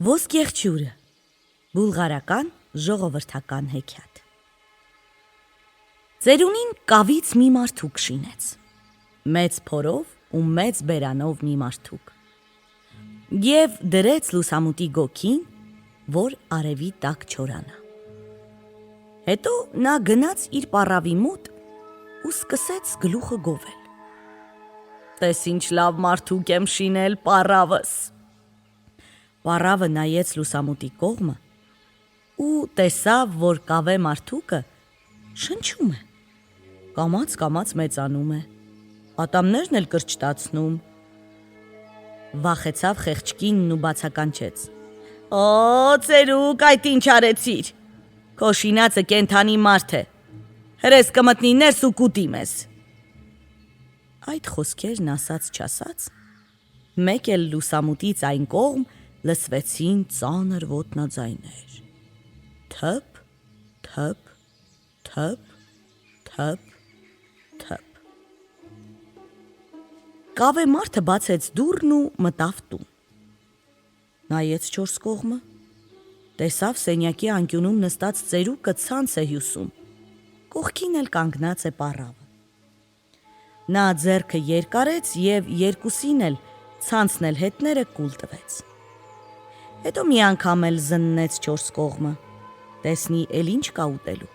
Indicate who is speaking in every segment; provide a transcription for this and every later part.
Speaker 1: Ոսկեղջյուրը բուլղարական ժողովրդական հեքիաթ։ Ծերունին կավից մի մարդուկ շինեց, մեծ փորով ու մեծ բերանով մի մարդուկ, և դրեց լուսամուտի գոգին, որ արևի տակ չորանա։ Հետո նա գնաց իր պառավի մոտ ու սկսեց գլուխը գովել. «Տես ինչ լավ մարդուկ եմ շինել, պառավս»։ Պառավը նայեց լուսամուտի կողմը ու տեսավ, որ կավե մարդուկը շնչում է, կամաց մեծանում է, ատամներն էլ կրճտացնում։ Վախեցավ խեղճ կինն ու բացականչեց. «Օ, ծերուկ, այդ ինչ արեցիր, քո շինածը կենդանի մարդ է, հրես կմտնի ներս ու կուտի մեզ»։ Այդ խոսքերն ասաց չասաց, մեկ էլ լուսամուտից այն կողմ լսվեցին ծանր ոտնաձայներ. թըփ, թըփ, թըփ, թըփ, թըփ։ Կավե մարդը բացեց դուռն ու մտավ տուն։ Նայեց չորս կողմը, տեսավ սենյակի անկյունում նստած ծերուկը ցանց է հյուսում, կողքին էլ կանգնած է պառավը։ Նա ձեռքը երկարեց և երկուսին էլ, ցանցն էլ հետները կուլ տվեց։ Հետո մի անգամ էլ զննեց չորս կողմը, տեսնի էլ ինչ կա ուտելու,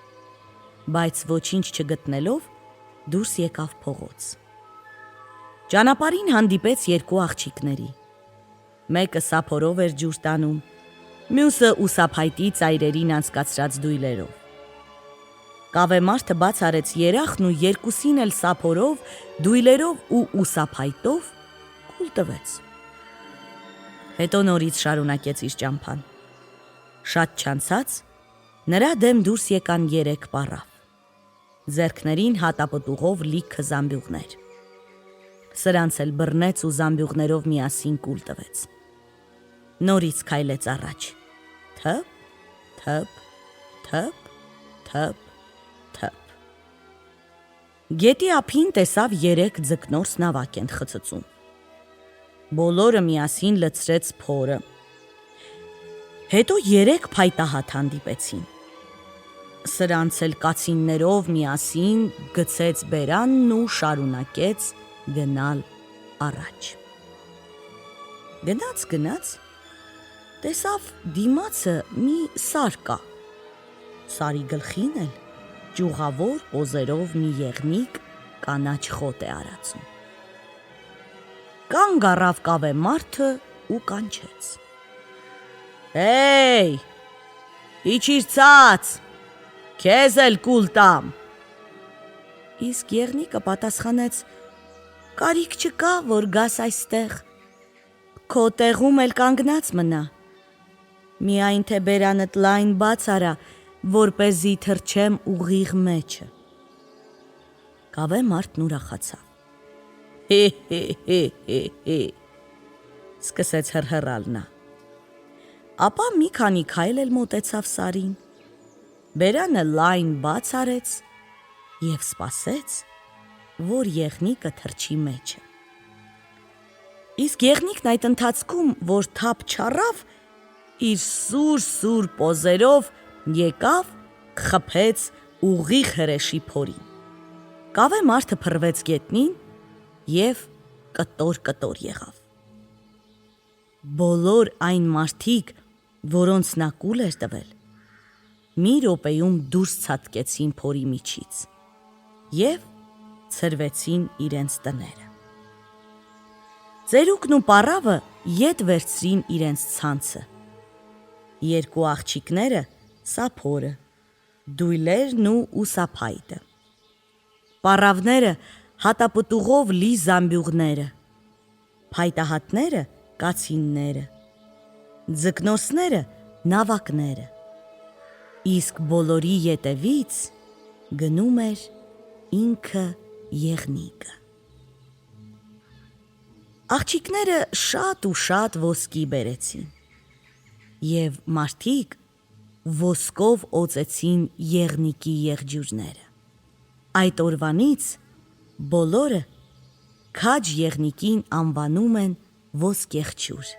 Speaker 1: բայց ոչինչ չգտնելով դուրս եկավ փողոց։ Ճանապարհին հանդիպեց երկու աղջիկների, մեկը սափորով էր ջուր տանում, մյուսը ուսափայտի ծայրերին անցկացրած դույլերով։ Կավե մարդը բաց արեց երախն ու երկուսին էլ սափորով, դույլերով ու ուսափայտով կուլ տվեց։ Հետո նորից շարունակեց իր ճամփան։ Շատ չանցած նրա դեմ դուրս եկան երեք պառավ, ձեռքներին հատապտուղով լիքը զամբյուղներ։ Սրանց էլ բռնեց ու զամբյուղներով միասին կուլ տվեց։ Նորից քայլեց առաջ. թըփ, թըփ, թըփ, թըփ, թըփ։ Գետի ափին տեսավ երեք ձկնորս նավակ են խցծում։ Բոլորը միասին լցրեց փորը։ Հետո երեք փայտահատ հանդիպեցին։ Սրանց էլ կացիններով միասին գցեց բերանն ու շարունակեց գնալ առաջ։ Գնաց, տեսավ դիմացը մի սար կա, սարի գլխին էլ ճյուղավոր կոզերով մի եղնիկ կանաչ խոտ է արածում։ Կանգ առավ կավե մարդը ու կանչեց. «Հեյ, իջիր ցած, քեզ էլ կուլ տամ»։ Իսկ եղնիկը պատասխանեց. «Կարիք չկա, որ գաս այստեղ, քո տեղում էլ կանգնած մնա, միայն թե բերանդ լայն բաց արա, որպեսզի թռչեմ ուղիղ մեջը»։ Կավե մարդն ուրախացավ. «Հե, սկսեց հռհռալ նա։ Ապա մի քանի քայլ էլ մոտեցավ սարին, բերանը լայն բաց արեց և սպասեց, որ եղնիկը թռչի մեջը։ Իսկ եղնիկն այդ ընթացքում, որ թափ չառավ, իր սուր պոզերով եկավ, խփեց ուղիղ հրեշի փորին։ Կավե մարդը փռվեց գետնին և կտոր եղավ։ Բոլոր այն մարդիկ, որոնց նա կուլ էր տվել, մի րոպեում դուրս ցատկեցին փորի միջից և ցրվեցին իրենց տները։ Ծերուկն ու պառավը ետ վերցրին իրենց ցանցը, երկու աղջիկները սափորը, դույլերն ու ուսափայտը, պառավները հատապտուղով լի զամբյուղները, փայտահատները կացինները, ձկնորսները նավակները, իսկ բոլորի ետևից գնում էր ինքը եղնիկը։ Աղջիկները շատ ու շատ ոսկի բերեցին, և մարդիկ ոսկով օծեցին եղնիկի եղջյուրները։ Այդ օրվանից բոլորը քաջ եղնիկին անվանում են ոսկեղջյուր։